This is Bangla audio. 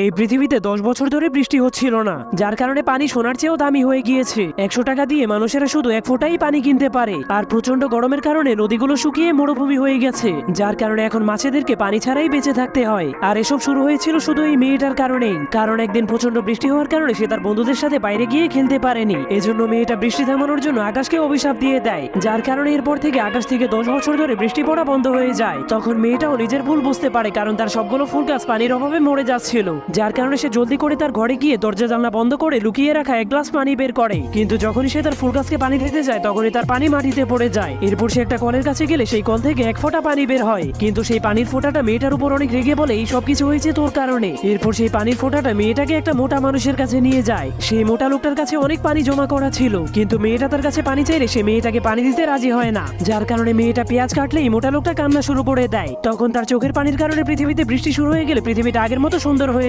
এই পৃথিবীতে 10 বছর ধরে বৃষ্টি হচ্ছিল না, যার কারণে পানি সোনার চেয়েও দামি হয়ে গিয়েছে। 100 টাকা দিয়ে মানুষেরা শুধু 1 ফোঁটাই পানি কিনতে পারে। আর প্রচন্ড গরমের কারণে নদীগুলো শুকিয়ে মরুভূমি হয়ে গেছে, যার কারণে এখন মাছেদেরকে পানি ছাড়াই বেঁচে থাকতে হয়। আর এসব শুরু হয়েছিল শুধু এই মেয়েটার কারণেই। কারণ একদিন প্রচন্ড বৃষ্টি হওয়ার কারণে সে তার বন্ধুদের সাথে বাইরে গিয়ে খেলতে পারেনি। এজন্য মেয়েটা বৃষ্টি থামানোর জন্য আকাশকে অভিশাপ দিয়ে দেয়, যার কারণে এরপর থেকে আকাশ থেকে 10 বছর ধরে বৃষ্টি পড়া বন্ধ হয়ে যায়। তখন মেয়েটাও নিজের ভুল বুঝতে পারে, কারণ তার সবগুলো ফুল গাছ পানির অভাবে মরে যাচ্ছিল। যার কারণে সে জলদি করে তার ঘরে গিয়ে দরজা জানলা বন্ধ করে লুকিয়ে রাখা 1 গ্লাস পানি বের করে। কিন্তু যখনই সে তার ফুল গাছকে পানি দিতে যায়, তখনই তার পানি মাটিতে পড়ে যায়। এরপর সে একটা কলের কাছে গেলে সেই কল থেকে 1 ফোঁটা পানি বের হয়। কিন্তু সেই পানির ফোঁটাটা মেয়েটার উপর অনেক রেগে বলে, এই সবকিছু হয়েছে তোর কারণে। এরপর সেই পানির ফোঁটাটা মেয়েটাকে একটা মোটা মানুষের কাছে নিয়ে যায়। সেই মোটা লোকটার কাছে অনেক পানি জমা করা ছিল, কিন্তু মেয়েটা তার কাছে পানি চাইলে সে মেয়েটাকে পানি দিতে রাজি হয় না। যার কারণে মেয়েটা পেঁয়াজ কাটলেই মোটা লোকটা কান্না শুরু করে দেয়। তখন তার চোখের পানির কারণে পৃথিবীতে বৃষ্টি শুরু হয়ে গেলে পৃথিবীটা আগের মতো সুন্দর হয়ে